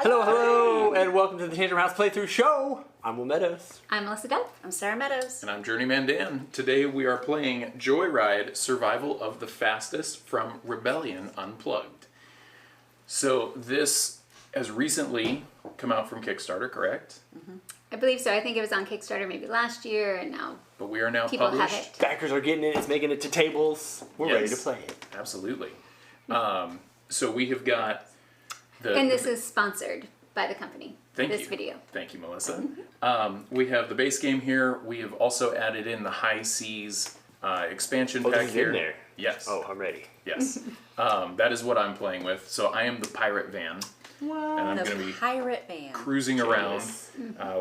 Hello, and welcome to the Tantrum House Playthru Show. I'm Will Meadows. I'm Melissa Duff. I'm Sarah Meadows. And I'm Journeyman Dan. Today we are playing Joyride Survival of the Fastest from Rebellion Unplugged. So this has recently come out from Kickstarter, correct? Mm-hmm. I believe so. I think it was on Kickstarter maybe last year, and now But we are now people published. have it. Backers are getting it. It's making it to tables. We're ready to play it. Absolutely. So we have got the... And this is sponsored by the company. Thank this you. video. Thank you, Melissa. We have the base game here. We have also added in the High Seas expansion pack This is here. in there. Yes. Oh, I'm ready. Yes. That is what I'm playing with. So I am the pirate van. And I'm going to The be pirate van. cruising around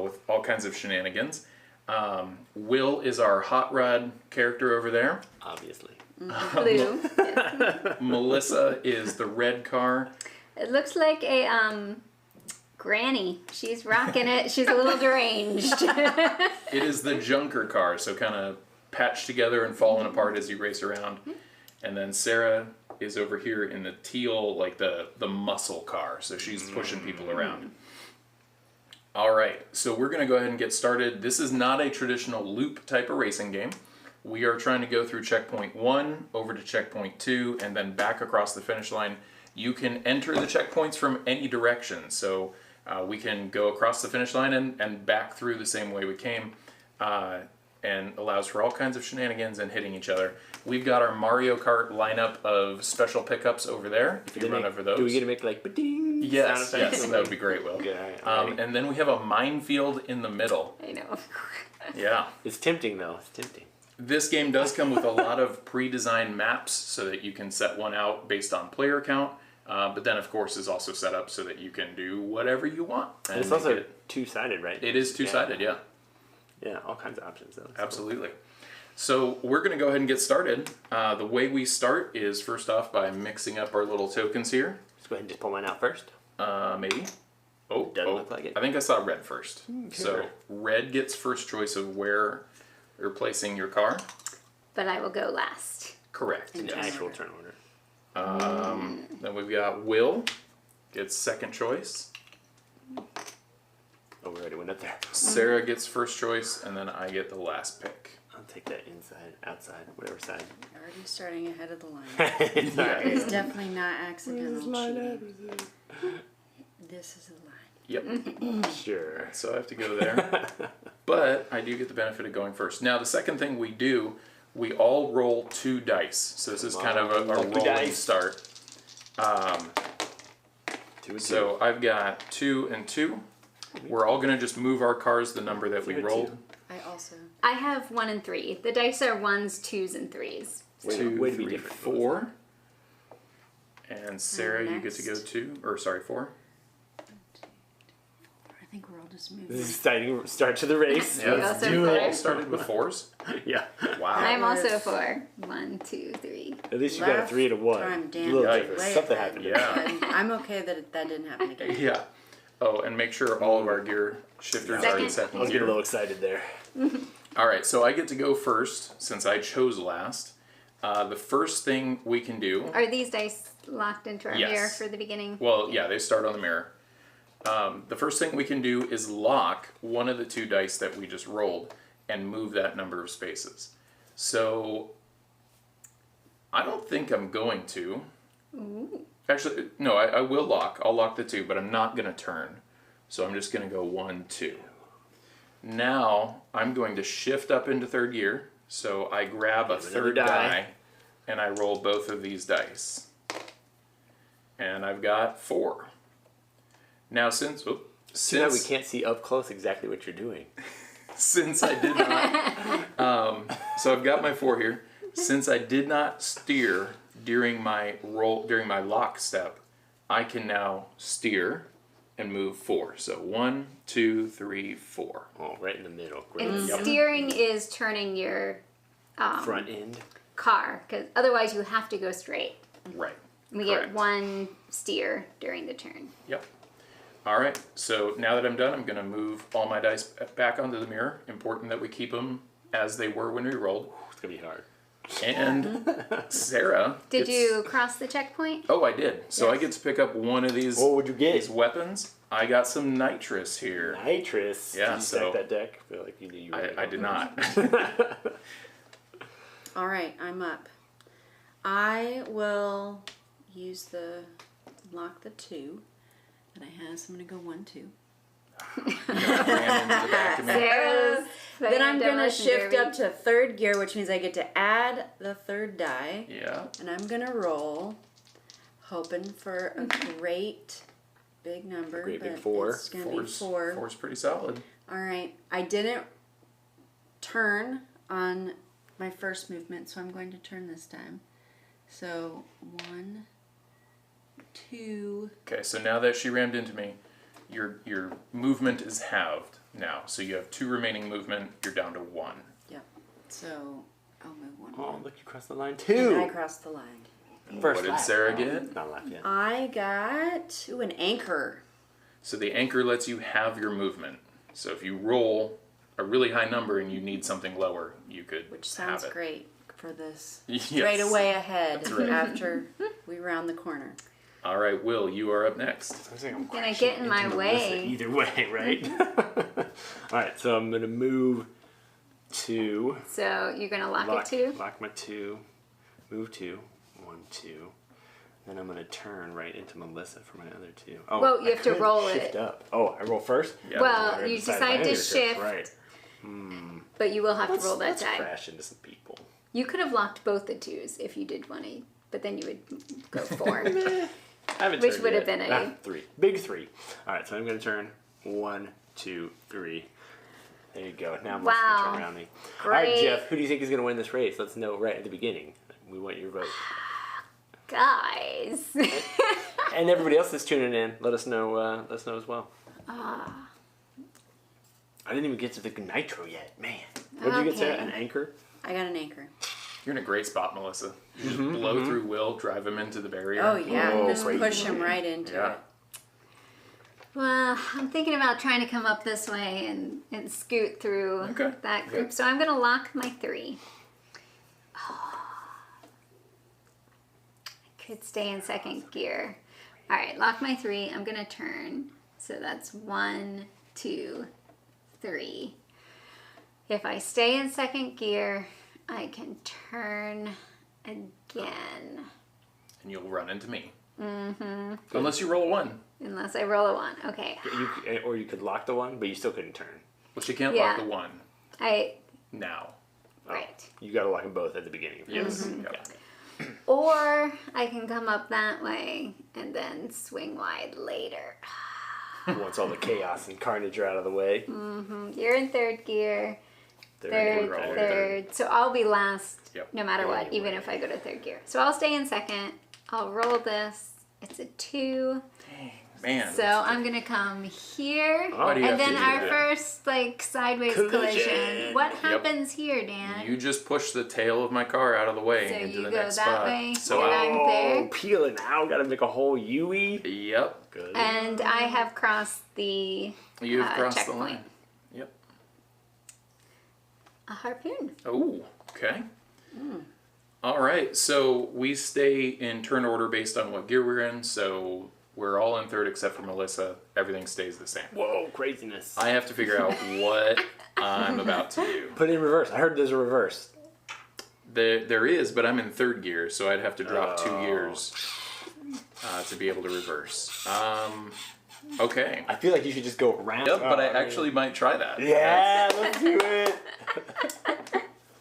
with all kinds of shenanigans. Will is our hot rod character over there. Obviously. Blue. Melissa is the red car. It looks like a granny. She's rocking it. She's a little deranged. It is the junker car, so kind of patched together and falling apart as you race around. And then Sarah is over here in the teal, like the muscle car, so she's pushing people around. All right, so we're going to go ahead and get started. This is not a traditional loop type of racing game. We are trying to go through checkpoint 1, over to checkpoint 2, and then back across the finish line. You can enter the checkpoints from any direction, so we can go across the finish line and back through the same way we came, and allows for all kinds of shenanigans and hitting each other. We've got our Mario Kart lineup of special pickups over there, if you run over those. Do we get to make like ba-ding Yes, sound effects? yes, that would be great, Will. Okay, all right, And then we have a minefield in the middle. I know. Yeah. It's tempting, though. It's tempting. This game does come with a lot of pre-designed maps so that you can set one out based on player count, but then of course is also set up so that you can do whatever you want. And it's also two-sided, right? It is two-sided, yeah. Yeah, all kinds of options, though. That's Absolutely. So we're going to go ahead and get started. The way we start is first off by mixing up our little tokens here. Cool. Let's go ahead and just pull mine out first. Maybe. Oh, Doesn't look like it. I think I saw red first. Okay. So red gets first choice of where you're placing your car. But I will go last. Correct. In the Yes. actual turn order. Then we've got Will gets second choice. Oh, we already went up there. Sarah gets first choice, and then I get the last pick. I'll take that inside, outside, whatever side. Already starting ahead of the line. It's all right. It's definitely not accidental cheating. This is a line. Yep. Sure. So I have to go there. But I do get the benefit of going first. Now, the second thing we do, we all roll 2 dice. So this is kind of a rolling dice. start. 2 and 2. So I've got 2 and 2. We're all going to just move our cars the number that we 2 and rolled. 2. I also. I have 1 and 3. The dice are 1s, 2s, and 3s. Way 2, to be 3, different. 4. And Sarah, you get to go next. 2. Or sorry, 4. I think we're all just This moving. is exciting start to the race. Yeah, Let's also do four. all it. started with 4s. Yeah. Wow. I'm was- also 4. 1, 2, 3. At least you got a 3 and a 1. Time, A Dan. little Yikes. different. Way Something ahead. happened. Yeah. And I'm okay that that didn't happen again. Yeah. Oh, and make sure all of our gear shifters are in Second. second I was getting a gear. little excited there. All right, so I get to go first since I chose last. The first thing we can do, Are these dice locked into our Yes. mirror for the beginning? well, yeah, they start on the mirror. The first thing we can do is lock one of the 2 dice that we just rolled and move that number of spaces. So I don't think I'm going to. Ooh. Actually, no, I will lock. I'll lock the 2, but I'm not going to turn. So I'm just going to go 1, 2. Now I'm going to shift up into third gear. So I grab a Another third die. die and I roll both of these dice. And I've got 4. Now since Too bad we can't see up close exactly what you're doing. since I did not so I've got my 4 here. Since I did not steer during my lock step, I can now steer and move 4. So 1, 2, 3, 4. Oh, right in the middle. And Great. steering is turning your Front end. car, because otherwise you have to go straight. Right. We Correct. get 1 steer during the turn. Yep. All right, so now that I'm done, I'm going to move all my dice back onto the mirror. Important that we keep them as they were when we rolled. It's going to be hard. And Sarah. Did gets- you cross the checkpoint? Oh, I did. So I Yes. get to pick up one of these, What would you get? these weapons. I got some nitrous here. Nitrous. Yeah, Did you so- stack that deck? I feel like you knew I did not. All right, I'm up. I will use the lock the 2 that I have. So I'm gonna go 1, 2. You ran into the back of me. Sarah's Then I'm gonna demolition shift derby. up to 3rd gear, which means I get to add the 3rd die. Yeah. And I'm gonna roll, hoping for a great big number. Great big but 4. It's gonna be 4. Four's pretty solid. All right. I didn't turn on my first movement, so I'm going to turn this time. So 1, 2. Okay, so now that she rammed into me, your movement is halved now. So you have 2 remaining movement. You're down to 1. Yep. So I'll move 1 Oh, more. look, you crossed the line And too. I crossed the line. First What did lap. Sarah get? Not lap yet. I got an anchor. So the anchor lets you have your movement. So if you roll a really high number and you need something lower, you could Which have sounds it. great for this. Yes. Straight away ahead That's right. after we round the corner. All right, Will, you are up next. I think I'm Gonna crashing get in my into way. Melissa either way, right? All right, so I'm gonna move to So you're gonna lock lock, it too? lock my 2, move 2, 1, 2. Then I'm gonna turn right into Melissa for my other 2. Oh, Well, you I have to could roll shift it. up. Oh, I roll first. Yeah. Well, I you decided decide my to other shift, Right. but you will have to roll that Let's die. crash into some people. You could have locked both the 2s if you did want to, but then you would go 4. I haven't Which turned would have yet. been a- 3. Big 3. All right, so I'm gonna turn 1, 2, 3. There you go. Now I'm Wow. gonna turn around me. All right, Great. Jeff, who do you think is gonna win this race? Let's know right at the beginning. We want your vote. Guys. And everybody else that's tuning in, let us know. Let us know as well. I didn't even get to the nitro yet, man. What did you get, Sarah? Okay. An anchor? I got an anchor. You're in a great spot, Melissa. You just blow through Will, drive him into the barrier. Oh yeah, Oh, just crazy. push him right into Yeah. it. Well, I'm thinking about trying to come up this way and scoot through Okay. that group. Okay. So I'm going to lock my 3. I could stay in 2nd gear. All right, lock my 3. I'm going to turn. So that's 1, 2, 3. If I stay in 2nd gear, I can turn again. And you'll run into me. Mm-hmm. Unless you roll a 1. Unless I roll a 1. Okay. Or you could lock the 1, but you still couldn't turn. Well, she can't Yeah. lock the 1 I now. right. You got to lock them both at the beginning. Yes. Mm-hmm. Yep. Or I can come up that way and then swing wide later. Once all the chaos and carnage are out of the way. You're in 3rd gear, Third, we're all in third. So I'll be last Yep. no matter what, even if I go to 3rd gear. So I'll stay in 2nd. I'll roll this. It's a 2. Dang, man. So I'm gonna come here, Why do you and have to then do our that? first sideways Collision. collision. What happens here, Dan? You just push the tail of my car out of the way So into you the go next that spot. way, So and I'm there. Oh, peeling out. Got to make a whole U-E. Yep. Good. And I have crossed the You have crossed the checkpoint. line. Yep. A harpoon. Oh, okay. All right, so we stay in turn order based on what gear we're in. So we're all in 3rd except for Melissa. Everything stays the same. Whoa, craziness. I have to figure out what I'm about to do. Put it in reverse. I heard there's a reverse. There is, but I'm in 3rd gear, so I'd have to drop 2 Oh. gears to be able to reverse. Okay. I feel like you should just go around. Yep, but I Oh, actually might try that. Yeah, let's do it.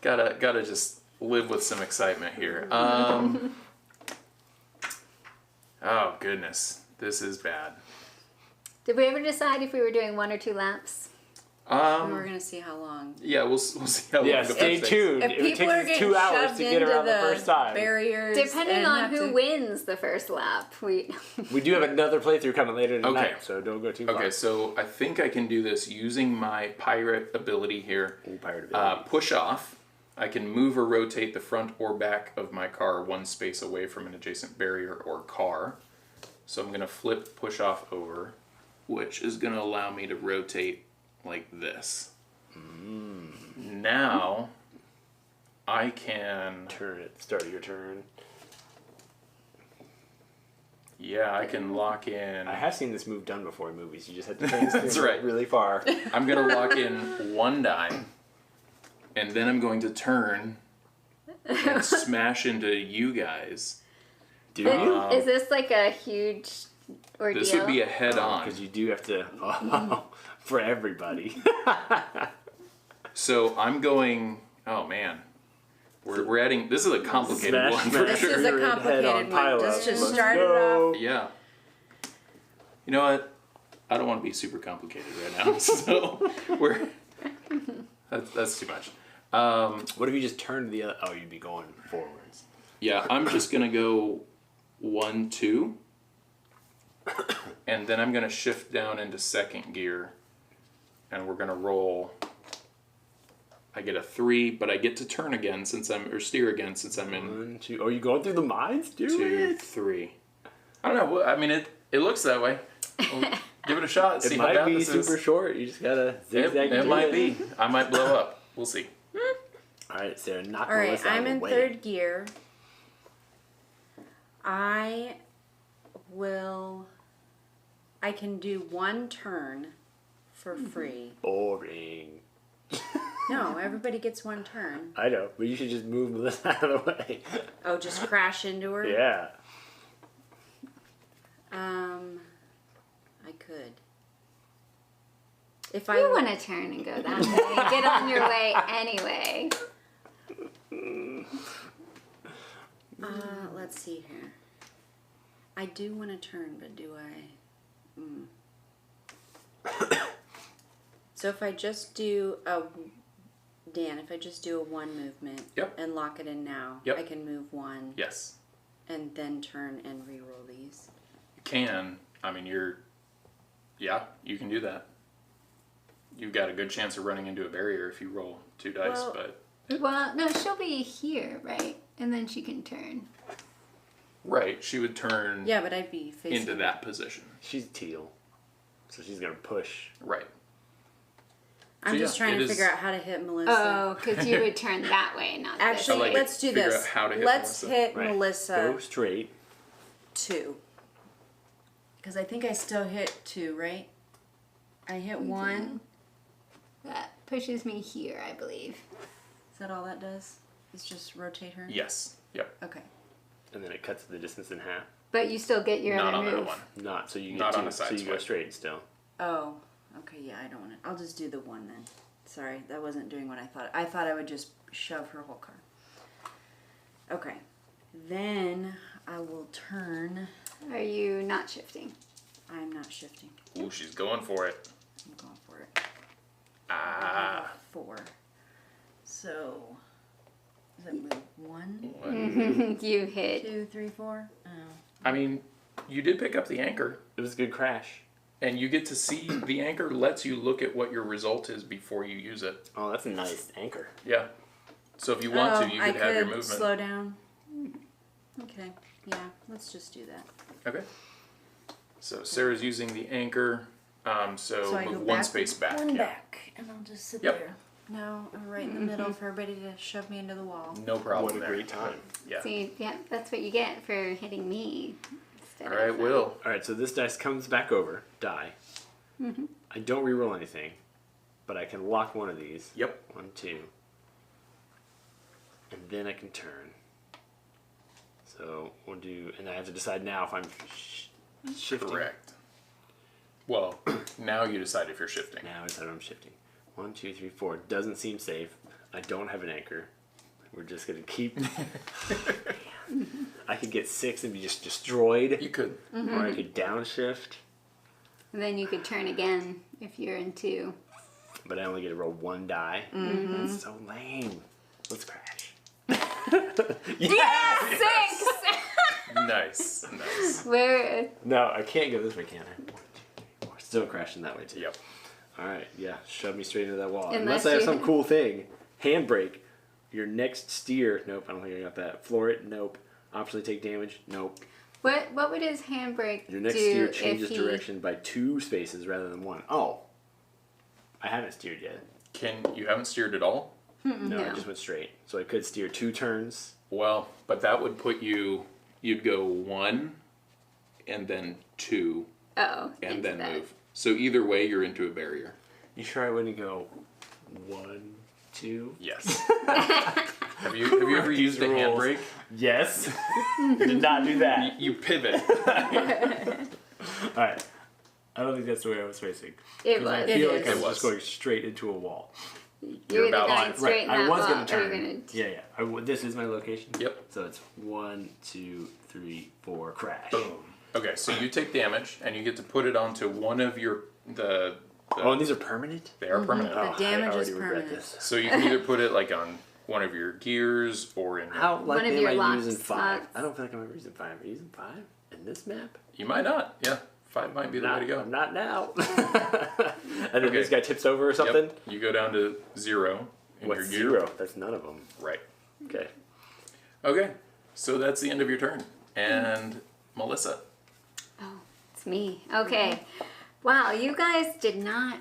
Gotta just live with some excitement here. Oh goodness, this is bad. Did we ever decide if we were doing 1 or 2 laps? And we're gonna see how long. Yeah, we'll see how Yeah, long the stay first takes. tuned. If It people takes are us getting 2 hours shoved to get into around the the first time. barriers, Depending and on have who to- wins the first lap, we. We do have another playthrough coming later tonight, Okay. so don't go too far. Okay, so I think I can do this using my pirate ability here. Ooh, pirate ability. Push off. I can move or rotate the front or back of my car 1 space away from an adjacent barrier or car. So I'm going to flip push off over, which is going to allow me to rotate like this. Now I can... Turn it. Start of your turn. Yeah, I can lock in. I have seen this move done before in movies. You just have to turn this That's thing right. really far. I'm going to lock in 1 die, and then I'm going to turn and smash into you guys. Do you? Is this like a huge ordeal? This would be a head-on. Because you do have to, for everybody. So I'm going, oh man. We're adding, this is a complicated Smash, one smash. for This sure. is a Head on complicated pile one. up. Just to Let's start it go. off. Yeah. You know what? I don't want to be super complicated right now, so that's too much. What if you just turned the other? Oh, you'd be going forwards. Yeah, I'm just gonna go 1, 2, and then I'm gonna shift down into second gear, and we're gonna roll. I get a 3, but I get to turn again or steer again since I'm in 1, 2. Oh, you going through the mines? Do 2, it. 3. I don't know. I mean, it looks that way. We'll give it a shot. See It how might bad be this is. super short. You just gotta zigzag. It might be. I might blow up. We'll see. All right, Sarah, knock All right, Melissa out I'm of the in way. 3rd gear. I can do 1 turn for free. Boring. No, everybody gets 1 turn. I know, but you should just move Melissa out of the way. Oh, just crash into her? Yeah. I could. If You want to turn and go that way. Get on your way anyway. Let's see here. I do want to turn, but do I? So if I just do if I just do a 1 movement and lock it in now, I can move 1 Yes. and then turn and re-roll these. You can. I mean, you can do that. You've got a good chance of running into a barrier if you roll 2 dice, Well- but... Well, no, she'll be here, right? And then she can turn. Right, she would turn Yeah, but I'd be facing into that position. She's teal, so she's gonna push. Right. I'm So, just yeah, trying it to is- figure out how to hit Melissa. Oh, because you would turn that way, not Actually, I like this way. let's do figure this. out how to hit Let's Melissa. hit Right. Melissa Go straight. 2. Because I think I still hit 2, right? I hit 1. That pushes me here, I believe. Is that all that does? It's just rotate her? Yes. Yep. Okay. And then it cuts the distance in half. But you still get your Not other on that move. one. Not so you get Not 2, on a side so you go swipe. straight still. Oh, okay, yeah, I don't want to. I'll just do the 1 then. Sorry, that wasn't doing what I thought. I thought I would just shove her whole car. Okay. Then I will turn. Are you not shifting? I'm not shifting. Ooh, she's going for it. I'm going for it. Ah. 4. So, does that move 1, You hit. 2, 3, 4? Oh. I mean, you did pick up the anchor, It was a good crash. and you get to see the anchor lets you look at what your result is before you use it. Oh, that's a nice anchor. Yeah. So if you want to, you I could have your could movement. slow down. Okay, yeah, let's just do that. Okay. So Sarah's using the anchor. So I move go 1 back, space back. 1 yeah. back, and I'll just sit Yep. there. No, I'm right in the middle for everybody to shove me into the wall. No problem. What a there. great time. Yeah. See, yeah, that's what you get for hitting me. All right, Will. All right, so this dice comes back over. Die. I don't reroll anything, but I can lock one of these. Yep. 1, 2. And then I can turn. So we'll do, and I have to decide now if I'm shifting. Correct. Well, now you decide if you're shifting. Now I decide if I'm shifting. 1, 2, 3, 4. Doesn't seem safe. I don't have an anchor. We're just gonna keep. I could get 6 and be just destroyed, You could. or I could downshift, And then you could turn again if you're in 2. but I only get to roll 1 die. That's so lame. Let's crash. Yeah, 6! Nice. Nice. Where? No, I can't go this way, can I? 1, 2, 3, 4. Still crashing that way too. Yep. All right, yeah, shove me straight into that wall. Unless Unless I have you- some cool thing. Handbrake. Your next steer. Nope, I don't think I got that. Floor it. Nope. Optionally take damage. Nope. What would his handbrake Your next do steer if changes he... direction by 2 spaces rather than 1. Oh. I haven't steered yet. You haven't steered at all? No, I No. just went straight. So I could steer 2 turns. Well, but that would put you'd go 1 and then 2, Oh, and into then that. move. So either way, you're into a barrier. You sure I wouldn't go 1, 2? Yes. Have you ever used a handbrake? Yes. Did not do that. You pivot. Alright. I don't think that's the way I was facing. It 'Cause I was. feel It like I is. was It just was. going straight into a wall. You're either about going on. straight in I that was wall, going or to you're turn. gonna. Yeah. This is my location. Yep. So it's 1, 2, 3, 4, crash. Boom. Okay, so you take damage, and you get to put it onto one of your the Oh, and these are permanent? they are permanent. Oh, damage I is already regret permanent. this. So you can either put it like on one of your gears or in your, How of likely am your I locked using 5? spots. I don't feel like I'm ever using 5. Are you using 5 in this map? you might not. Yeah, 5 might be the way to go. Not now. And then Okay. this guy tips over or something? Yep. You go down to 0 in What's your gear. 0? That's none of them. Right. Okay. Okay. So that's the end of your turn. And Melissa. Oh, it's me. Okay. Wow, you guys did not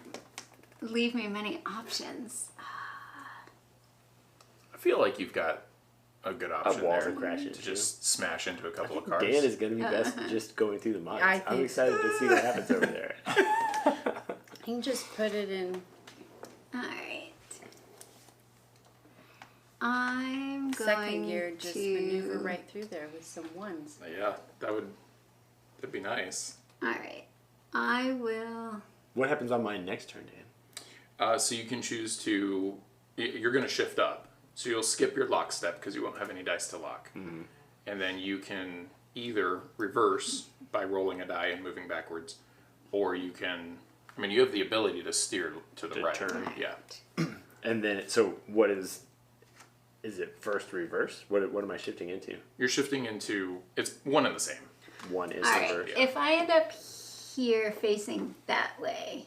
leave me many options. I feel like you've got a good option walls there and crashes, to just smash into a I couple think of cars. Dan is going to be best just going through the mines. I I'm think excited to see what happens over there. You can just put it in Alright. I'm going second gear, just to... maneuver right through there with some 1s. Yeah, that'd be nice. Alright. I will... What happens on my next turn, Dan? So you can choose to, you're going to shift up. So you'll skip your lock step because you won't have any dice to lock. Mm-hmm. And then you can either reverse by rolling a die and moving backwards, or you can, I mean, you have the ability to steer to the To right. turn. Yeah. And then, so what is it first reverse? What am I shifting into? You're shifting into, it's one and the same. 1 is Alright, reverse. yeah. if I end up here facing that way,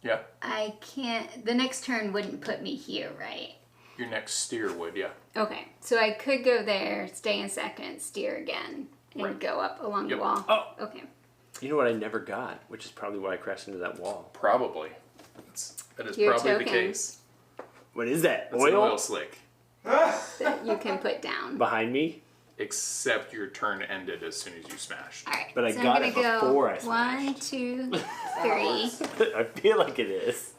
Yeah. I can't... The next turn wouldn't put me here, right? Your next steer would, yeah. Okay, so I could go there, stay in second, steer again, and Right. go up along the Yep. wall. Oh. Okay. You know what I never got, which is probably why I crashed into that wall. Probably. That is Your probably the token. case. What is that? It's an Oil? oil slick. That you can put down. Behind me? Except your turn ended as soon as you smashed. Alright, But I so got I'm it gonna before I go 1, smashed. 2, 3. I feel like it is.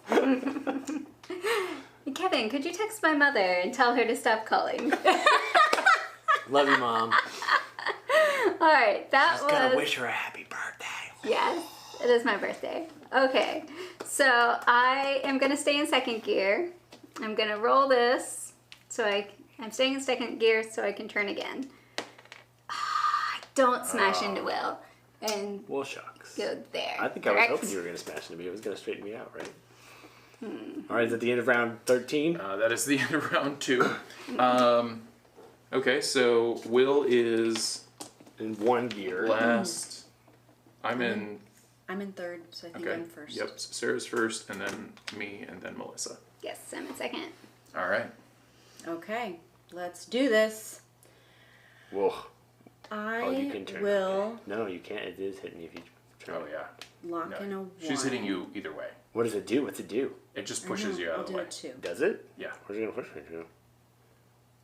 Kevin, could you text my mother and tell her to stop calling? Love you, Mom. Alright, that Just was... gotta wish her a happy birthday. Yes, it is my birthday. Okay, so I am gonna stay in second gear. I'm gonna roll this, so I'm staying in second gear so I can turn again. Don't smash into Will and Well, shucks. go there. I think I was Correct? hoping you were gonna smash into me. It was gonna straighten me out, right? All right, is that the end of round 13? That is the end of round 2. Okay, so Will is In 1 gear. last. I'm in. I'm in third, so I think Okay. I'm first. Yep. So Sarah's first, and then me, and then Melissa. Yes, I'm in second. All right. Okay, let's do this. Whoa. I you can turn. will No, you can't. It is hitting you if you turn. Oh yeah. lock in a No, 1. she's hitting you either way. What does it do? What's it do? It just I pushes know, you out I'll of the do way. a 2. Does it? Yeah. Where's it gonna push me to?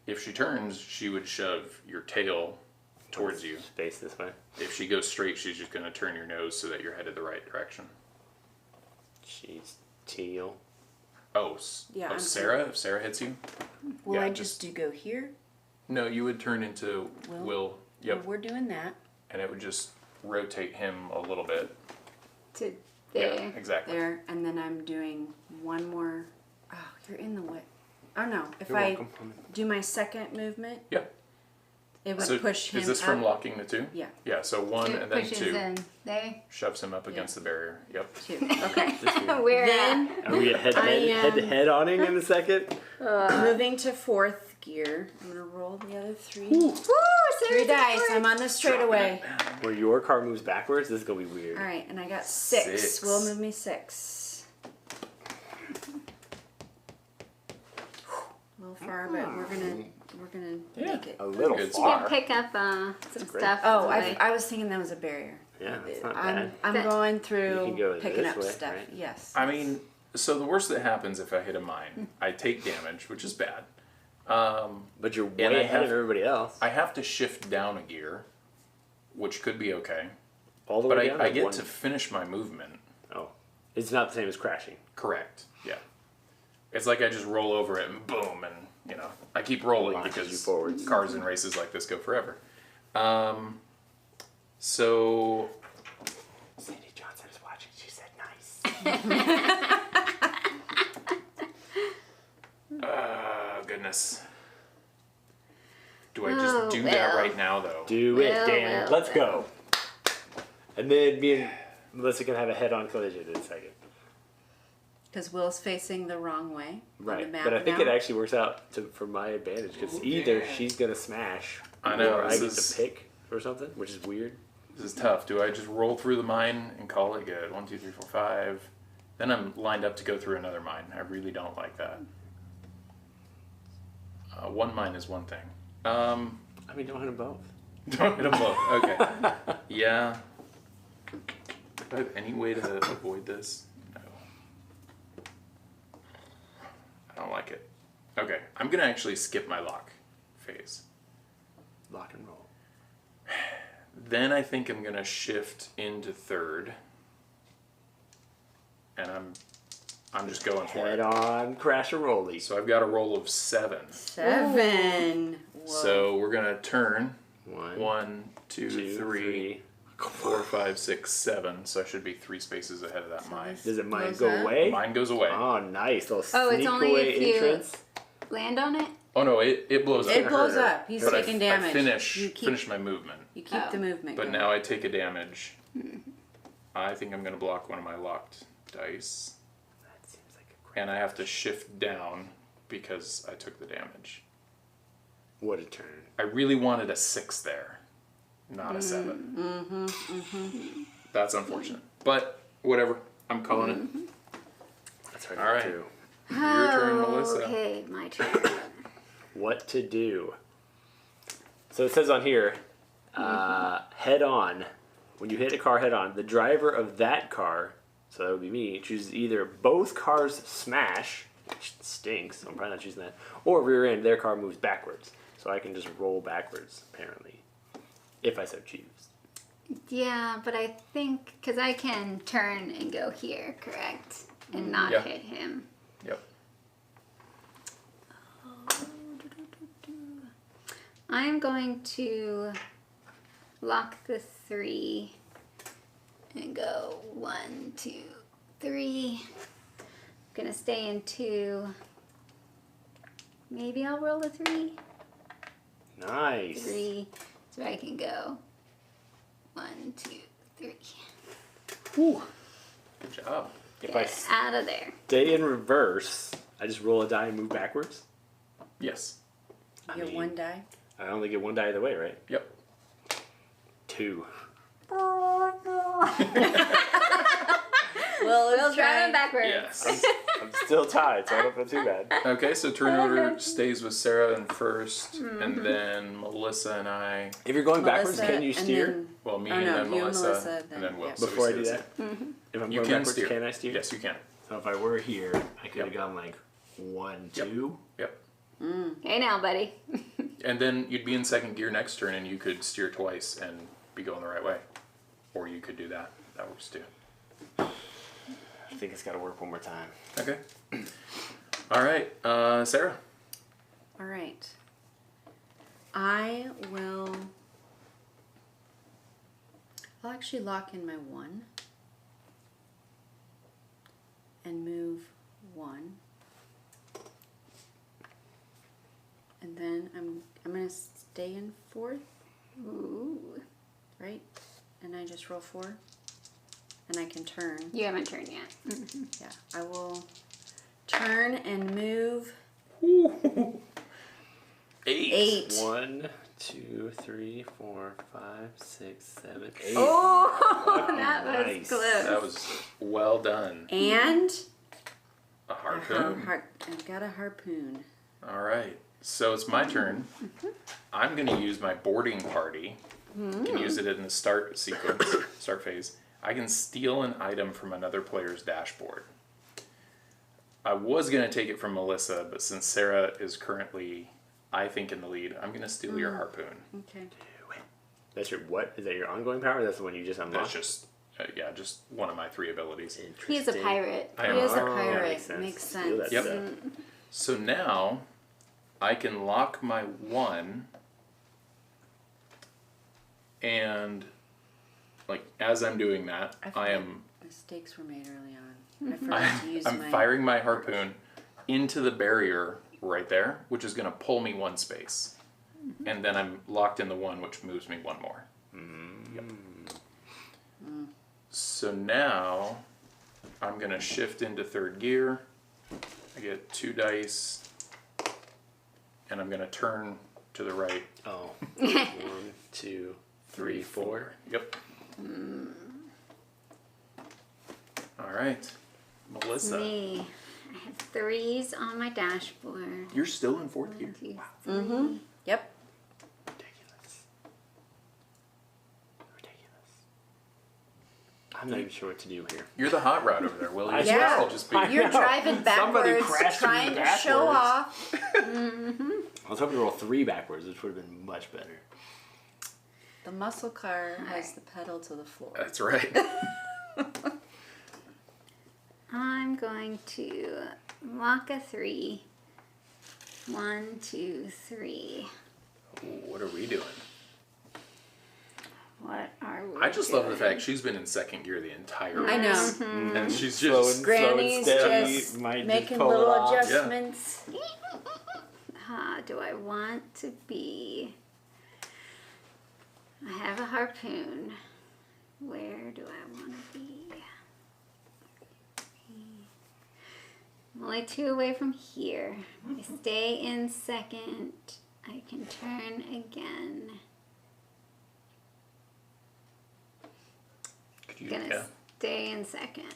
If she turns, she would shove your tail towards you. Face this way. If she goes straight, she's just going to turn your nose so that you're headed the right direction. She's teal. Oh, Yeah, oh I'm Sarah? If Sarah hits you? Will Yeah, I just do go here? No, you would turn into Will? Will. Yep. Well, we're doing that. And it would just rotate him a little bit. To there. Yeah, exactly. There, and then I'm doing one more. Oh, you're in the way. Oh no, if You're I welcome. do my second movement, Yeah. it would So push him is this up. from locking the 2? Yeah, Yeah, so 1 It and then pushes 2 in there. shoves him up against the barrier. Yep. 2. Okay. Where Then Are we head I head to am- head awning in a second? moving to 4th gear. I'm gonna roll the other 3. Woo! 3 dice. I'm on the straightaway. Where your car moves backwards? This is gonna be weird. All right, and I got 6. 6. Will move me 6. A little far, but we're gonna make it. A little Good You far. can pick up some great. stuff. Oh, away. I was thinking that was a barrier. Yeah, that's not I'm bad. I'm That- going You through can go picking this up way, stuff. right? Yes. I mean, so the worst that happens if I hit a mine, I take damage, which is bad. But you're And I way ahead have- of everybody else. I have to shift down a gear. which could be okay. All the But way down? I or get one? to finish my movement. Oh. It's not the same as crashing. Correct. Yeah. It's like I just roll over it and boom, and I keep rolling Launches you because forwards. cars in races like this go forever. So Sandy Johnson is watching. She said nice. goodness. Do I just do that right now, though? Do it, Dan. Let's go. And then me and Melissa can have a head-on collision in a second. Because Will's facing the wrong way on the Right. map But I think now. it actually works out for my advantage because either she's going to smash I know, or I this get is- to pick or something, which is weird. This is tough. Do I just roll through the mine and call it good? 1, 2, 3, 4, 5. Then I'm lined up to go through another mine. I really don't like that. One mine is one thing. I mean, don't hit them both. Don't hit them both. Okay. Yeah. Do I have any way to avoid this? No. I don't like it. Okay. I'm going to actually skip my lock phase. Lock and roll. Then I think I'm going to shift into third. And I'm just going for Head it. on, crash or rolly. So I've got a roll of 7. 7. Whoa. So we're going to turn. 1, 1, 2, 3, 4, 5, 6, 7. So I should be 3 spaces ahead of that mine. Does it mine Goes go up. away? Mine goes away. Oh, nice. Little Oh, sneak it's only away if you entrance. land on it? Oh no, it blows up. It blows hurt her. up. He's But taking damage. I finish You keep, finish my movement. you keep the movement But going. now I take a damage. I think I'm going to block one of my locked dice. That seems like a And I have to shift down because I took the damage. What a turn. I really wanted a 6 there, not a 7. That's unfortunate. But whatever. I'm calling it. That's hard All right. to do. Your turn, Melissa. Okay, my turn. What to do? So it says on here, head on. When you hit a car head on, the driver of that car, so that would be me, chooses either both cars smash, which stinks, so I'm probably not choosing that, or rear end, their car moves backwards. So I can just roll backwards, apparently, if I so choose. Yeah, but I think, because I can turn and go here, correct? And not Yeah. hit him. Yep. I'm going to lock the 3 and go 1, 2, 3. Gonna stay in 2. Maybe I'll roll a 3. Nice. 3. So I can go 1, 2, 3. Whew. Good job. If I Get out of there. stay in reverse, I just roll a die and move backwards? Yes. You get mean- 1 die. I only get one die either way, right? Yep. 2. Well, We'll drive him backwards. Yes. I'm still tied, so I don't feel too bad. Okay, so turn order stays with Sarah in first, and then Melissa and I. If you're going backwards, Melissa, can you and steer? then- Well, me Oh, and no, then you and Melissa, Melissa, and then Will. yeah. So we Before I stay do the that? same. If I'm You going can backwards, steer. can I steer? Yes, you can. So if I were here, I could have Yep. gone like 1, Yep. 2. Yep. Hey now, buddy. And then you'd be in second gear next turn, and you could steer twice and be going the right way, or you could do that. That works too. I think it's got to work one more time. Okay. All right, Sarah. All right. I'll actually lock in my 1 and move 1. And then I'm gonna stay in 4th, Ooh. right? And I just roll 4. And I can turn. You haven't turned yet. Yeah. I will turn and move 8. 1, 2, 3, 4, 5, 6, 7, 8. Oh, that was Nice. close. That was well done. And A harpoon. I've got a harpoon. All right. So it's my turn. I'm going to use my boarding party. You can use it in the start sequence, start phase. I can steal an item from another player's dashboard. I was going to take it from Melissa, but since Sarah is currently, I think, in the lead, I'm going to steal your harpoon. Okay. That's your what? Is that your ongoing power? That's the one you just unlocked? That's just just one of my 3 abilities. He's a pirate. I am. He is a Oh, pirate. makes sense. Makes Steal that sense. stuff. So now I can lock my 1 and like as I'm doing that, I am Mistakes were made early on. I forgot to use I'm my. firing my harpoon into the barrier right there, which is going to pull me 1 space. And then I'm locked in the 1, which moves me 1 more. Yep. So now I'm going to shift into 3rd gear. I get 2 dice. And I'm going to turn to the right. Oh. 1, 2, 3, 4. Yep. All right. Melissa. Me. I have 3s on my dashboard. You're still in 4th 1, gear. 2, 3. Mm-hmm. Yep. Ridiculous. I'm not even sure what to do here. You're the hot rod over there, Will. You're Yeah. supposed to just be. You're driving Somebody backwards, crashed trying into to show backwards. off. I was hoping to roll 3 backwards, which would have been much better. The muscle car has the pedal to the floor. That's right. I'm going to lock a 3. 1, 2, 3. What are we doing? What are we I just love the doing? fact she's been in 2nd gear the entire I race. know. Mm-hmm. And she's Slow just. and- Granny's steady, just might just making pull it little off. adjustments. Do I want to be? I have a harpoon. Where do I want to be? I'm only 2 away from here. I stay in 2nd. I can turn again. Could you, Gonna yeah. stay in 2nd.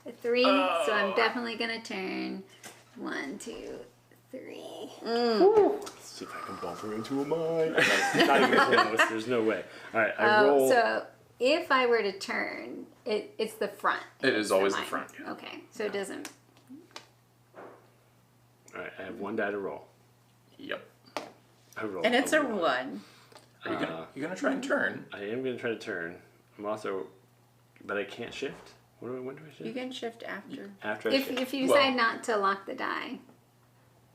A 3, so I'm definitely gonna turn. 1, 2, 3. Let's see if I can bump her into a mine. Not even close. There's no way. All right, I roll. So if I were to turn, it's the front. It is always the mine. front, yeah. Okay, so it doesn't. All right, I have 1 die to roll. Yep. I roll. And it's a 1. Are you gonna try and turn? I am going to try to turn. I'm also, but I can't shift. When do I shift? You can shift after. After I If, shift. if you Well- decide not to lock the die.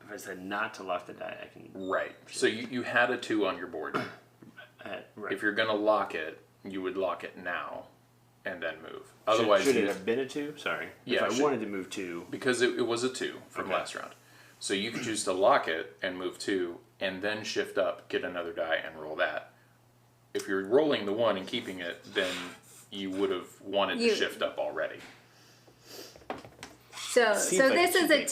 If I decide not to lock the die, I can. Right. So you had a 2 on your board. Right. If you're gonna lock it, you would lock it now, and then move. Otherwise, should it you, have been a 2? Sorry. Yeah, If I should- wanted to move 2. because it was a 2 from Okay. last round. So you could choose to lock it and move 2, and then shift up, get another die, and roll that. If you're rolling the 1 and keeping it, then you would have wanted to You- shift up already. So Seems like this it is should a make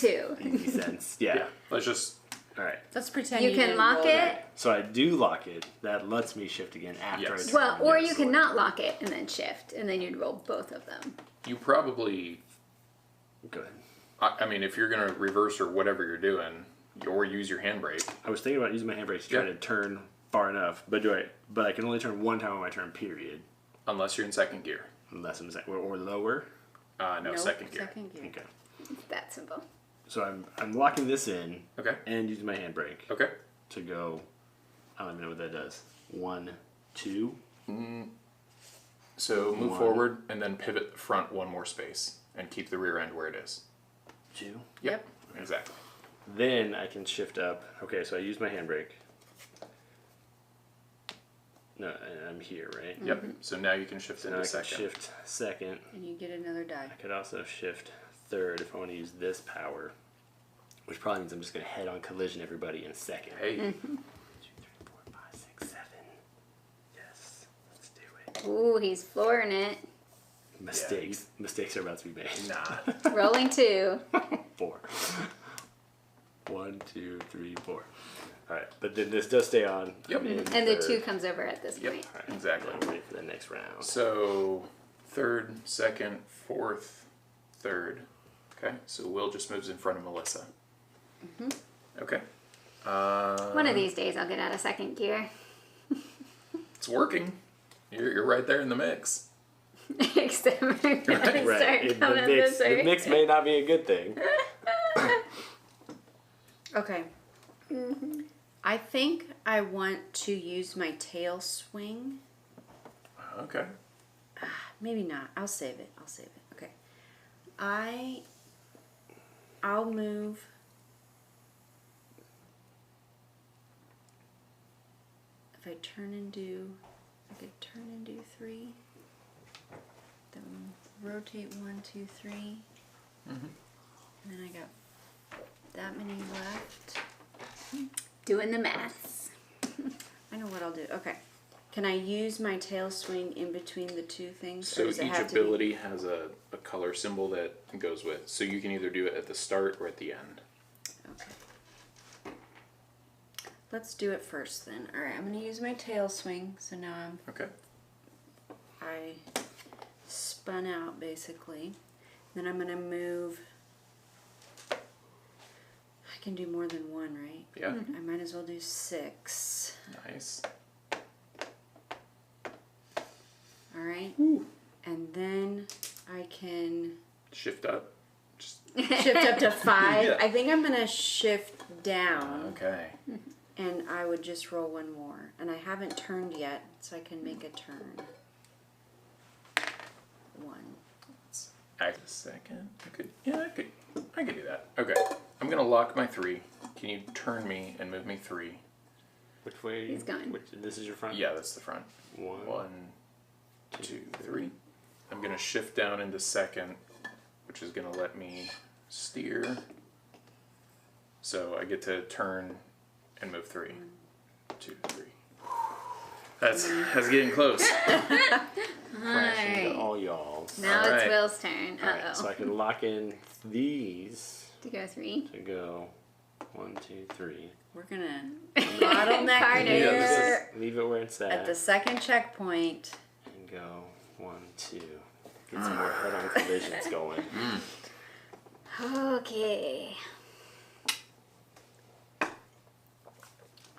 2. Easy sense. Yeah. Let's just. All right. Let's pretend You you can didn't lock roll it. that. So I do lock it. That lets me shift again after Yes. I turn. Well, or Yes. you can not lock it and then shift, and then you'd roll both of them. You probably. Go ahead. I mean, if you're gonna reverse or whatever you're doing, or use your handbrake. I was thinking about using my handbrake to try Yeah. to turn far enough, but I can only turn 1 time on my turn. Period. Unless you're in 2nd gear. Unless I'm or lower. No, Nope, 2nd gear. 2nd gear. Okay. It's that simple. So I'm locking this in Okay. and using my handbrake Okay. to go. I don't even know what that does. 1, 2. So move 1. forward and then pivot the front 1 more space and keep the rear end where it is. 2. Yep. Exactly. Then I can shift up. Okay, so I use my handbrake. No, and I'm here, right? Yep. So now you can shift So now into I can 2nd. shift 2nd. And you get another die. I could also shift 3rd if I want to use this power, which probably means I'm just going to head on collision everybody in 2nd. Hey. 1, 2, 3, 4, 5, 6, 7. Yes, let's do it. Ooh, he's flooring it. Mistakes. Mistakes are about to be made. Nah. Rolling 2. 4. 1, 2, 3, 4. All right, but then this does stay on. Yep. I'm in And the 3rd. 2 comes over at this Yep. point. All right, Exactly. I'm ready for the next round. So 3rd, 2nd, 4th, 3rd. Okay. So Will just moves in front of Melissa. Okay. One of these days I'll get out of 2nd gear. It's working. You're right there in the mix. Except we're gonna start Right. coming The this way. mix may not be a good thing. Okay. I think I want to use my tail swing. Okay. Maybe not. I'll save it. Okay. I'll move. If I turn and do, I could turn and do 3. Then rotate 1, 2, 3. And then I got that many left. Doing the maths. I know what I'll do. Okay. Can I use my tail swing in between the two things? So each ability has a color symbol that goes with. So you can either do it at the start or at the end. Okay. Let's do it first then. Alright, I'm going to use my tail swing. So now I spun out basically. Then I'm going to move. I can do more than one, right? Yeah. I might as well do 6. Nice. Alright. And then I can Shift up. Just shift up to 5. Yeah. I think I'm going to shift down. okay. And I would just roll one more. And I haven't turned yet, so I can make a turn. 1. Act a second. I could do that. Okay. I'm gonna lock my 3. Can you turn me and move me 3? Which way? He's going. This is your front? Yeah, that's the front. 1, 2, 3. I'm gonna shift down into second, which is gonna let me steer. So I get to turn and move 3. 2, 3. That's getting close. Crashing to all y'alls. Now All it's right. Will's turn. All right, so I can lock in these To go 3. to go 1, 2, 3. We're going to bottleneck Carnage. here Leave it where it's at the second checkpoint. And go 1, 2. Get some more head-on collisions going. Okay.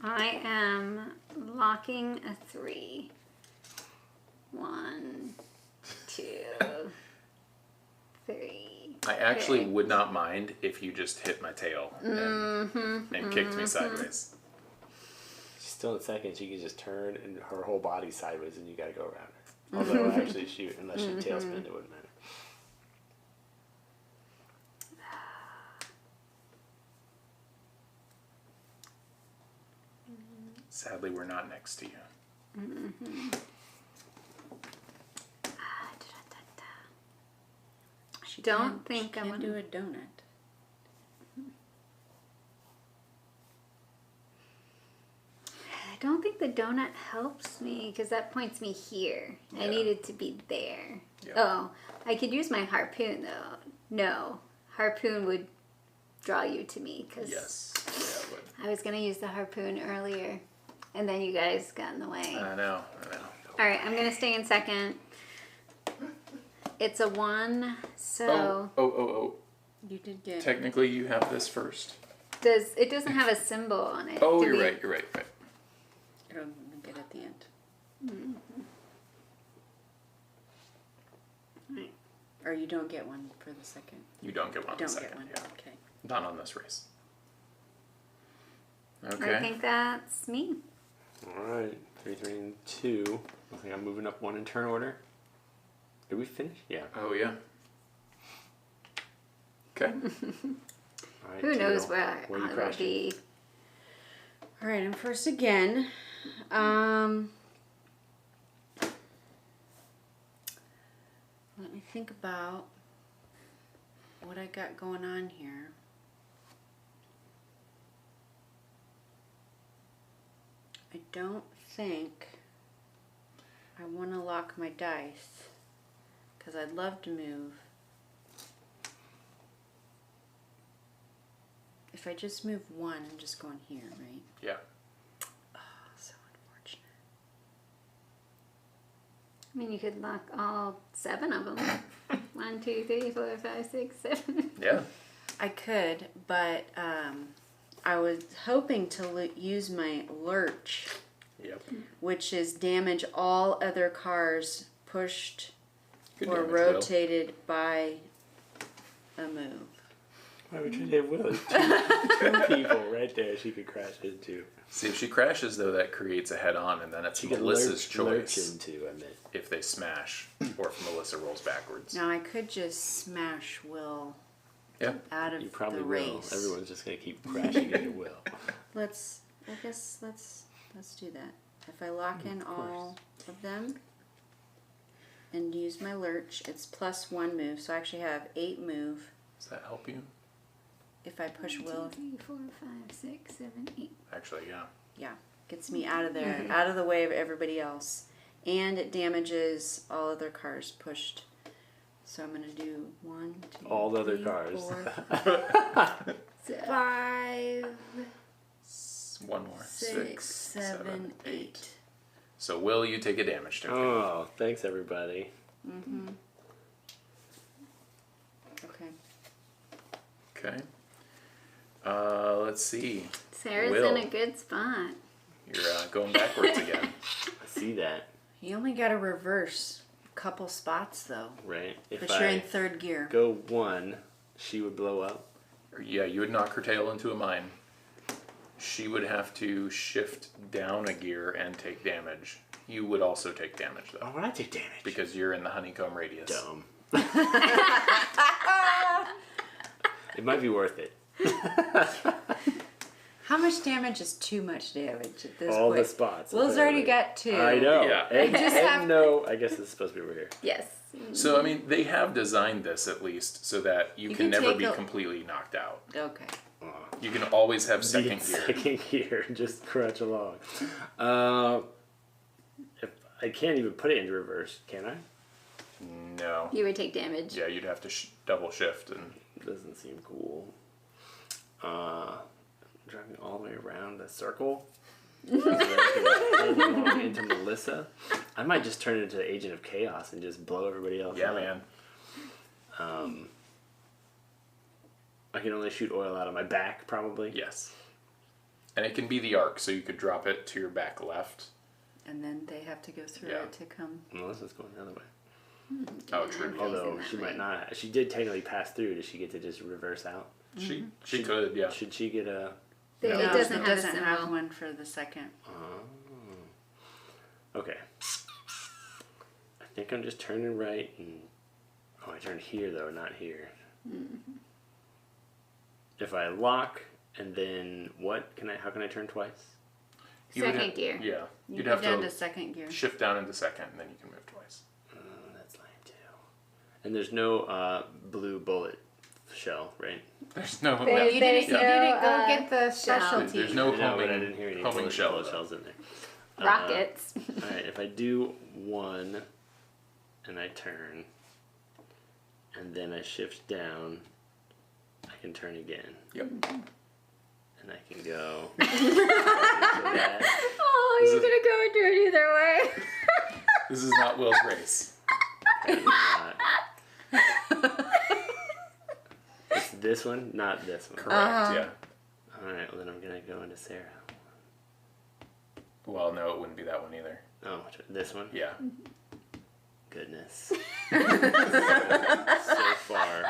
I am locking a 3. 1, 2, 3. I actually Okay. would not mind if you just hit my tail and kicked me sideways. She's still in second. She can just turn and her whole body sideways, and you got to go around her. Although actually, unless she tailspin, it wouldn't matter. Sadly, we're not next to you. She Don't can't- think she I'm can't gonna- do a donut. I don't think the donut helps me because that points me here. I Yeah. need it to be there. Yeah. Oh, I could use my harpoon though. No, harpoon would draw you to me because Yes. Yeah, it would. I was gonna use the harpoon earlier, and then you guys got in the way. I know. All right, I'm gonna stay in second. It's a 1, so Oh. You did get... Technically, you have this first. it doesn't have a symbol on it. Oh, to you're be- right. It'll get at the end. Right. Or you don't get one for the second. You don't get one You in a don't second. get one. Yeah. Okay. Not on this race. I Okay. think that's me. All right, 3, 3, and 2. I think I'm moving up 1 in turn order. Did we finish? Yeah. Oh, yeah. Okay. All right, Who knows Teal, where are you I will crashing? be. All right, I'm first again. Let me think about what I got going on here. I don't think I want to lock my dice because I'd love to move. If I just move 1, I'm just going here, right? Yeah. Oh, so unfortunate. I mean, you could lock all 7 of them. 1, 2, 3, 4, 5, 6, 7. Yeah. I could, but I was hoping to use my lurch, Yep. which is damage all other cars pushed Good or damage, Will. rotated by a move. Why would you hit Will? Two people right there she could crash into. See, if she crashes, though, that creates a head-on, and then it's She could Melissa's lurch choice into, I meant. if they smash, or if Melissa rolls backwards. Now I could just smash Will Yeah. out of You probably the will. race. Everyone's just gonna keep crashing into Will. I guess let's do that. If I lock in all of them and use my lurch, it's +1 move, so I actually have 8 move. Does that help you? If I push 1, Will, 2, 3, 4, 5, 6, 7, 8. Actually, yeah. yeah, gets me out of there, out of the way of everybody else, and it damages all other cars pushed. So I'm gonna do 1, 2, All the other 3, cars. 4, 5, One more. 6, 7, 8. So, Will, you take a damage token. Oh, thanks everybody. Okay. Okay. Let's see. Sarah's Will. in a good spot. You're going backwards again. I see that, You only got to reverse a couple spots though. right? If But you're in I 3rd gear. go 1, she would blow up. Yeah, you would knock her tail into a mine. She would have to shift down a gear and take damage. You would also take damage, Oh, though, would I take damage? because you're in the honeycomb radius. Dumb. It might be worth it. How much damage is too much damage at this All point? the spots. Will's already apparently. got 2. I know. Yeah. And, Just and have- no, I guess it's supposed to be over here. Yes. So, I mean, they have designed this, at least, so that you You can can never take be a- completely knocked out. Okay. You can always have Be second in gear. second gear and just crunch along. If I can't even put it into reverse, can I? No. You would take damage. Yeah, you'd have to double shift and... Doesn't seem cool. Driving all the way around the circle. So that I can head along into Melissa. I might just turn it into the Agent of Chaos and just blow everybody else Yeah, up. man. I can only shoot oil out of my back, probably. Yes. And it can be the arc, so you could drop it to your back left. And then they have to go through Yeah. it to come. Melissa's going the other way. Oh, true. Although that she way. might not. She did technically pass through. Does she get to just reverse out? She could, yeah. Should she get a... It No, doesn't it have doesn't a have symbol. one for the second. Okay. I think I'm just turning right and... Oh, I turned here though, not here. If I lock and then what? How can I turn twice? You would Second ha- gear. Yeah. You You'd go have down to to 2nd gear. shift down into second, and then you can move twice. That's lame too. And there's no blue bullet shell, right? There's no... There You didn't, you didn't go no, get the shell. specialty. There's no No, homing, but I didn't hear any homing bullet shell. though. shells in there. Rockets. Alright, if I do 1 and I turn and then I shift down, I can turn again. Yep. And I can go into that. Oh, This you're is- gonna go and do it either way. This is not Will's race. Apparently not. It's this one, not this one. Correct, yeah. Alright, well then I'm gonna go into Sarah. Well, no, it wouldn't be that one either. Oh, this one? Yeah. Goodness. So far.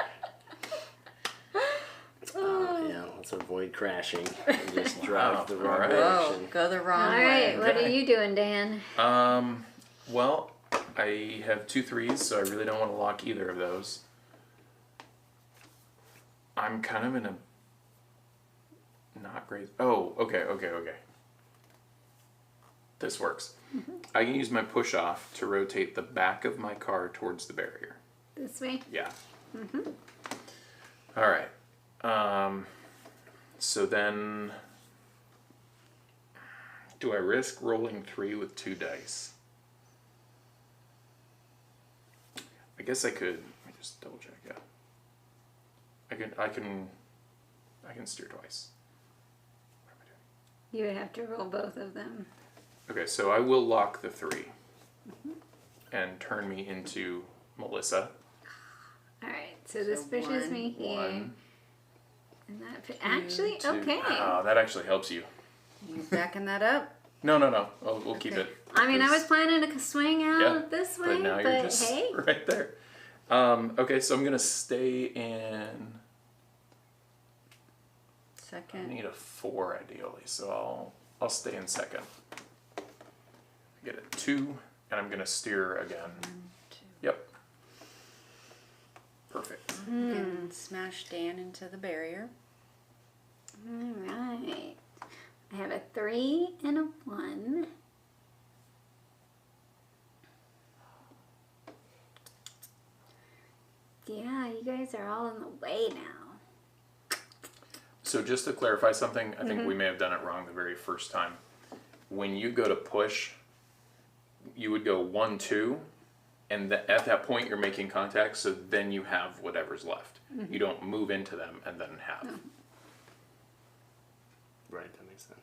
Yeah, let's avoid crashing and just drive Wow, the wrong alright. Whoa, direction. go the wrong All way. right, what are Okay. you doing, Dan? Well, I have 2 3s, so I really don't want to lock either of those. I'm kind of in a not great... Oh, okay. This works. I can use my push off to rotate the back of my car towards the barrier. This way? Yeah. All right. So then, do I risk rolling 3 with 2 dice? I guess I could. Let me just double check. Yeah. I can steer twice. What am I doing? You would have to roll both of them. Okay, so I will lock the 3 and turn me into Melissa. All right, so this So pushes me here. 1, And that actually, 2. okay. Oh, that actually helps you. You backing that up? No. We'll keep Okay. it. I mean, I was because- planning to swing out Yeah, this way, but now but you're just hey. right there. Okay, so I'm gonna stay in I second. need a 4 ideally, so I'll stay in second. I get a 2, and I'm gonna steer again. 1, 2. Yep. Perfect. You can smash Dan into the barrier. Alright. I have a 3 and a 1. Yeah, you guys are all in the way now. So just to clarify something, I think we may have done it wrong the very first time. When you go to push, you would go 1, 2, and at that point you're making contact, so then you have whatever's left. You don't move into them and then have. Right, that makes sense.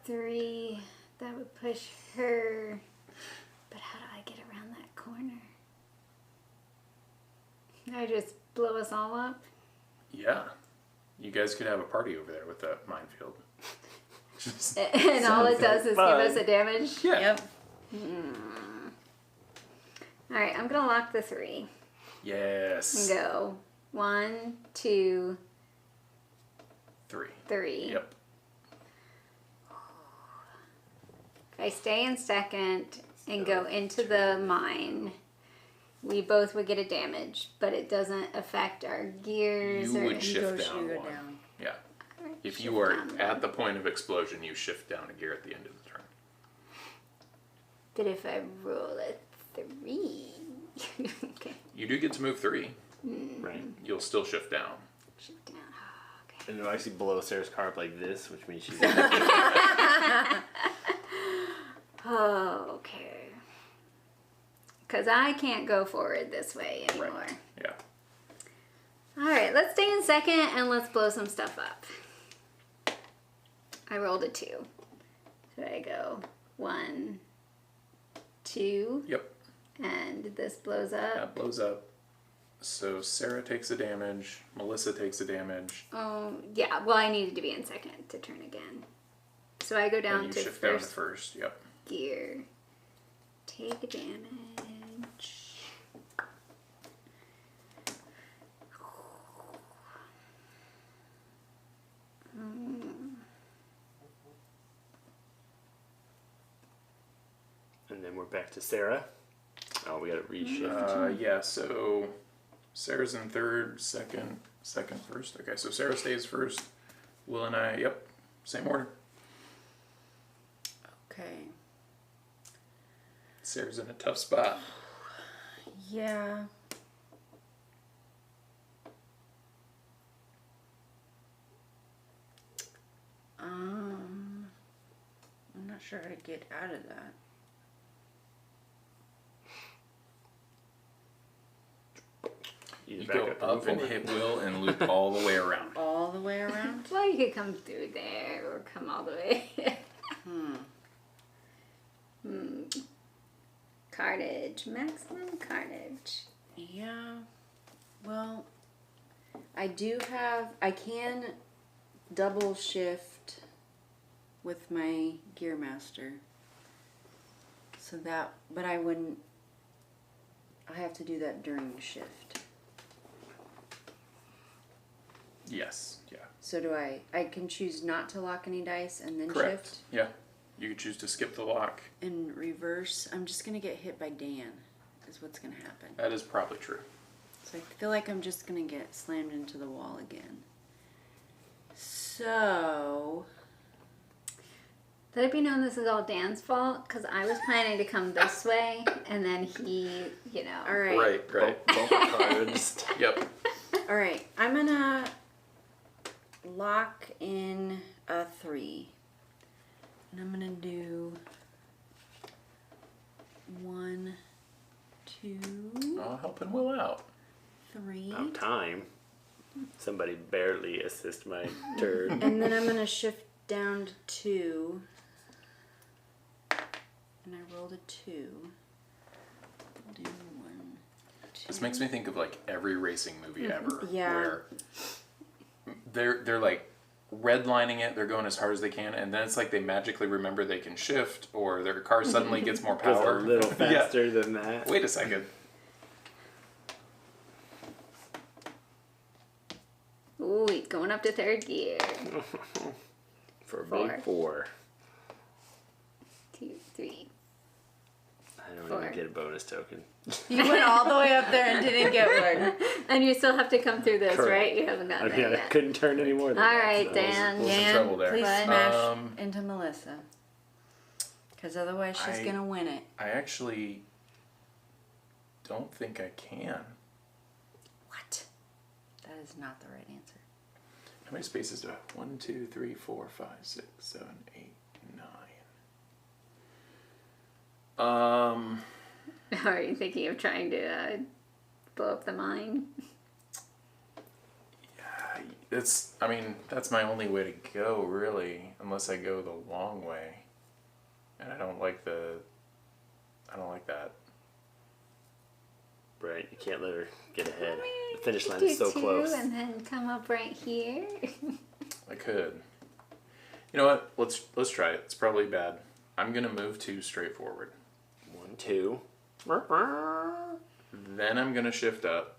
3, that would push her. But how do I get around that corner? I just blow us all up? Yeah. You guys could have a party over there with that minefield. Just, And all it does is give fun. us a damage? yeah. Yep. Alright, I'm gonna lock the 3. Yes. And go 1, 2, 3. 3. Yep. If I stay in second and go into the mine, we both would get a damage, but it doesn't affect our gears You or would shift down you go 1. down. Yeah. If shift you are down at one. the point of explosion, you shift down a gear at the end of the turn. But if I roll a 3, okay, You do get to move 3. Right. You'll still shift down. shift down. Okay. And it'll actually blow Sarah's car up like this, which means she's... Oh, okay. Because I can't go forward this way anymore. Right. Yeah. Alright, let's stay in second and let's blow some stuff up. I rolled a 2. So I go 1, 2, Yep. and this blows up. That blows up. So Sarah takes a damage. Melissa takes a damage. Oh, yeah. Well, I needed to be in second to turn again. So I go down And you to shift down to first first. Yep. gear. Take a damage. And then we're back to Sarah. Oh, we gotta reshift. Yeah, so Sarah's in third, second, first. Okay, so Sarah stays first. Will and I, yep, same order. Okay. Sarah's in a tough spot. Yeah. I'm not sure how to get out of that. Either You back go or up and forward. hit Will and loop all the way around. All the way around? Well, you could come through there or come all the way. Carnage. Maximum carnage. Yeah. Well, I can double shift with my Gearmaster. So that, but I have to do that during the shift. Yes, yeah. So do I can choose not to lock any dice and then Correct. shift Yeah. You could choose to skip the lock. and reverse. I'm just going to get hit by Dan is what's going to happen. That is probably true. So I feel like I'm just going to get slammed into the wall again. So, Let it be known this is all Dan's fault because I was planning to come this way and then he, all right. Right. Bump cards. Yep. All right. I'm going to lock in a 3. And I'm going to do 1, 2, Oh, helping Will out. 3. About time. Somebody barely assist my turn. And then I'm going to shift down to 2. And I rolled a 2. I'll do 1, 2. This makes me think of like every racing movie ever. Yeah. Where they're like redlining it, they're going as hard as they can, and then it's like they magically remember they can shift, or their car suddenly gets more Goes power. a little Yeah. faster than that. Wait a second. Ooh, he's going up to third gear. For a Four. big 4. 2, 3. I don't 4. even get a bonus token. You went all the way up there and didn't get one. And you still have to come through this, Correct. right? You haven't gotten I mean, that I yet. couldn't turn any more than All that. right, so. Dan. Little some Dan, trouble there. please What? smash into Melissa. Because otherwise she's I- going to win it. I actually don't think I can. What? That is not the right answer. How many spaces do I have? 1, 2, 3, 4, 5, 6, 7, 8, 9. Are you thinking of trying to blow up the mine? That's my only way to go, really, unless I go the long way. And I don't like that. Right, you can't let her get ahead. I The finish mean, line you is could so do close. two and then come up right here. I could. You know what? Let's try it. It's probably bad. I'm gonna move 2 straight forward. 1, 2. Then I'm gonna shift up.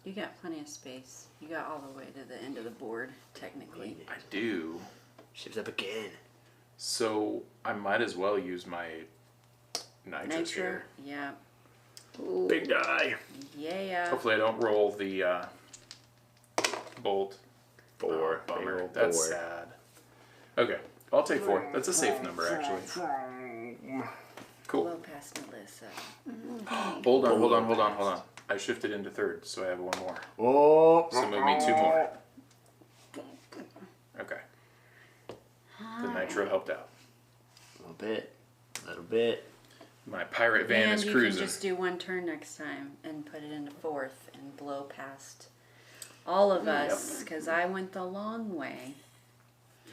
You got plenty of space. You got all the way to the end of the board, technically. I do. Shifts up again. So I might as well use my nitrous Nitro? here. Yeah. Ooh. Big die. Yeah. Hopefully I don't roll the bolt. 4. Oh, Big bummer. old That's 4. sad. Okay, I'll take 4. That's a safe number, actually. Blow Cool. past Melissa. Hold on. I shifted into third, so I have 1 more. Oh. So move me 2 more. Okay. The nitro helped out. A little bit. My pirate van And is you cruising. can just do 1 turn next time and put it into 4th and blow past all of us, because I went the long way.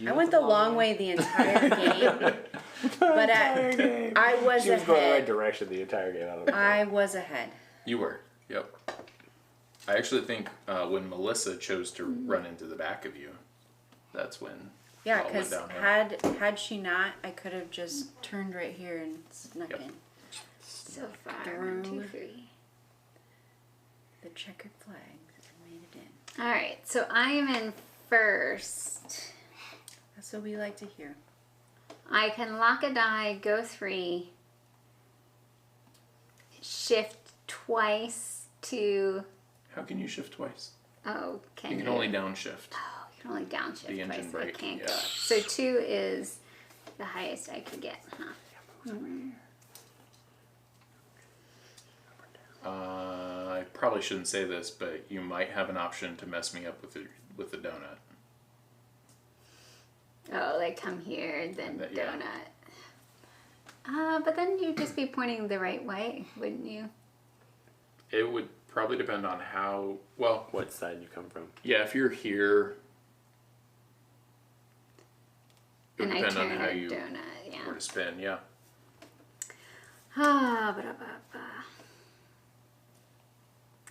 I went the long way the entire game, but I was She was going the right ahead. direction the entire game. I don't know. I was ahead. You were. Yep. I actually think when Melissa chose to run into the back of you, that's when Yeah, all went because downhill. had she not, I could have just turned right here and snuck Yep. in. So far, Through 1, 2, 3. The checkered flags and made it in. All right, so I am in first. That's what we like to hear. I can lock a die, go 3, shift twice to. How can you shift twice? Oh, can You you? can only downshift. Oh, you can only downshift The twice. engine So I brake, can't yeah. go. So 2 is the highest I could get, huh? I probably shouldn't say this, but you might have an option to mess me up with the donut. Oh, like come here, then That- yeah. donut. But then you'd just be pointing the right way, wouldn't you? It would probably depend on how well. What side you come from? Yeah, if you're here, it would And I depend on turn how a you donut, yeah. were to spin. Yeah.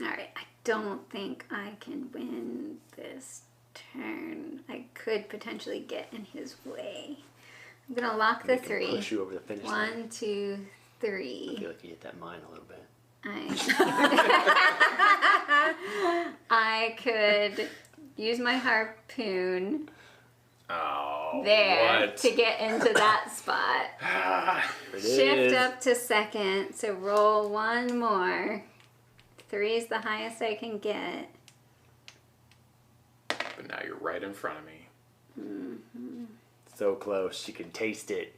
Alright, I don't think I can win this turn. I could potentially get in his way. I'm gonna lock the They can 3. Push you over the finish line. 1, 2, I 3. feel like you hit that mine a little bit. I could use my harpoon Oh. there What? to get into that spot. There it Shift is. up to second, so roll 1 more. 3 is the highest I can get. But now you're right in front of me. So close, you can taste it.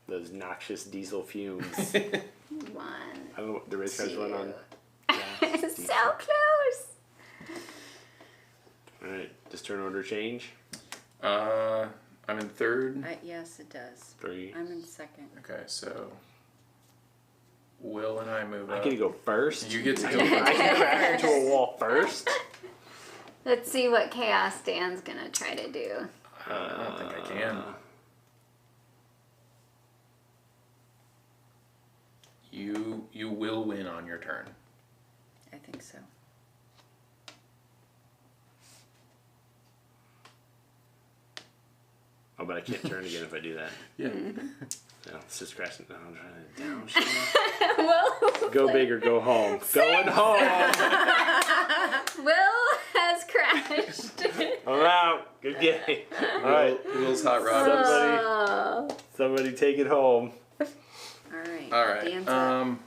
Those noxious diesel fumes. 1. I don't know what the race cars run on. So close. Alright, does turn order change? I'm in third. Yes, it does. 3. I'm in second. Okay, so Will and I move I up. get to go first? You get to go I first. can crash into a wall first? Let's see what Chaos Dan's gonna try to do. I don't think I can. You will win on your turn. I think so. A but I can't turn again if I do that. Yeah. No, let's just crash it. No, I'm trying to down. Will, Go big or go home. Going home. Will has crashed. I'm out. Good game. All right. Will's hot rodders. Somebody take it home. Alright. All right. Dan's up.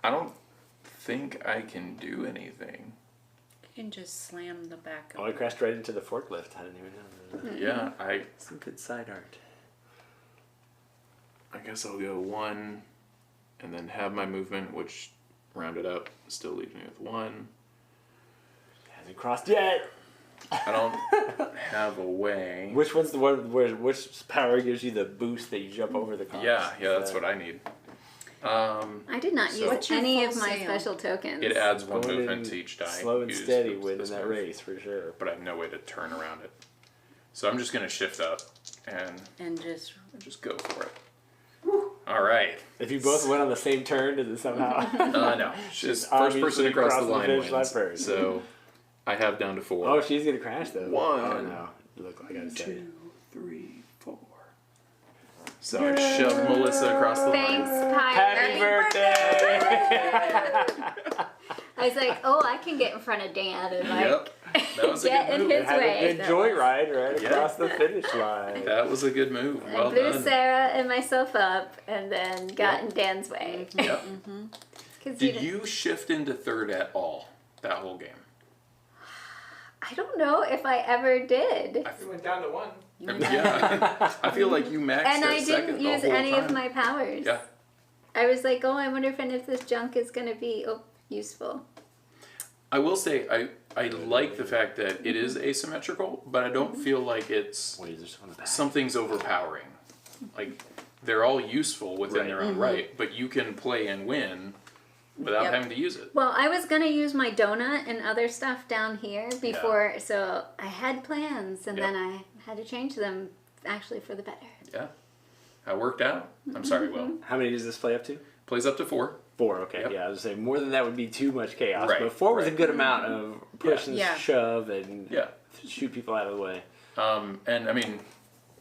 I don't think I can do anything. You can just slam the back Oh, of I crashed right into the forklift. I didn't even know. Yeah, Some good side art. I guess I'll go 1 and then have my movement, which rounded up still leaves me with 1. Hasn't crossed yet. I don't have a way. Which one's the one where which power gives you the boost that you jump over the cars? Yeah, that's what I need. I did not use What's your any of full my sale? special tokens. It adds 1 Going movement in to each die. Slow and used steady for winning this that move. race for sure. But I have no way to turn around it. So I'm just going to shift up and just just go for it. All right. If you both went on the same turn, does it somehow? No. Just first obviously person across the crosses the line finish line wins. first. So I have down to 4. Oh, she's gonna crash though. 1. Oh no. Look, I gotta say. 2, 3, 4. So I shoved Melissa across the Thanks, line. Happy Pirate. birthday! I was like, oh, I can get in front of Dan and like Yep. That was a get good in move. his Have way. a good joyride right Yeah. across the finish line. That was a good move. I Well blew done. Sarah and myself up and then got Yep. in Dan's way. Yep. 'Cause Did you shift into 3rd at all that whole game? I don't know if I ever did. We went down to 1. Yeah. I feel like you maxed And at I second didn't the use whole any of time. my powers. Yeah. I was like, oh, I wonder if this junk is going to be useful. I will say I like the fact that it is asymmetrical, but I don't feel like it's Wait, is there someone in the back? something's overpowering. Like they're all useful within their own Mm-hmm. right, but you can play and win without Yep. having to use it. Well, I was going to use my donut and other stuff down here before, so I had plans and Yep. then I had to change them actually for the better. Yeah. That worked out. I'm sorry, Will. How many does this play up to? Plays up to 4. 4, okay. Yep. Yeah, I was gonna say more than that would be too much chaos. Right, But 4 was a right. good amount of push and Yeah. shove and Yeah. shoot people out of the way. And I mean,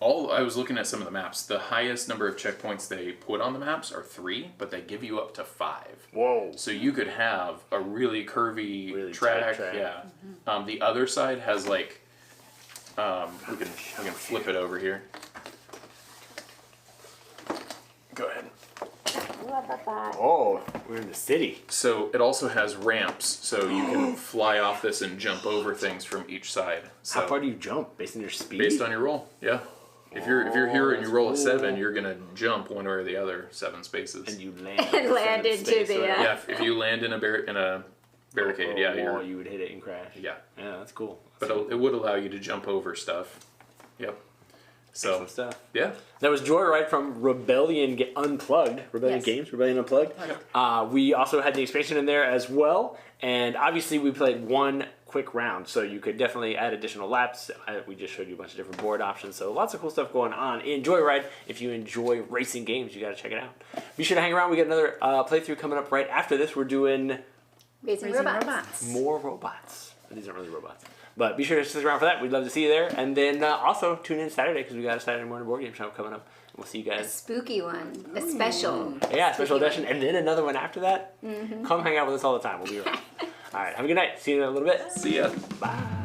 I was looking at some of the maps. The highest number of checkpoints they put on the maps are 3, but they give you up to 5. Whoa. So you could have a really curvy Really track. tight track. Yeah. The other side has like, we can flip it over here. Go ahead. Oh, we're in the city. So it also has ramps, so you can fly off this and jump over things from each side. So How far do you jump? Based on your speed? based on your roll, yeah. If you're here and you that's roll a cool. 7, you're gonna jump one way or the other 7 spaces. And you land. And land seven into space, the, so- Yeah, if you land in a barricade, yeah, wall, you're you would hit it and crash. yeah. Yeah, that's cool. But it would allow you to jump over stuff. Yep. So Excellent stuff. yeah, That was Joyride from Rebellion Unplugged. Rebellion Yes. Games, Rebellion Unplugged. We also had the expansion in there as well. And obviously we played one quick round, so you could definitely add additional laps. We just showed you a bunch of different board options. So lots of cool stuff going on in Joyride. If you enjoy racing games, you got to check it out. Be sure to hang around. We got another playthrough coming up right after this. We're doing Raising Raising robots. robots. more robots. These aren't really robots. But be sure to stick around for that. We'd love to see you there. And then also tune in Saturday because we got a Saturday morning board game show coming up. We'll see you A guys. spooky one. A special. Yeah, special spooky edition. And then another one after that. Come hang out with us all the time. We'll be around. All right. Have a good night. See you in a little bit. see ya. Bye.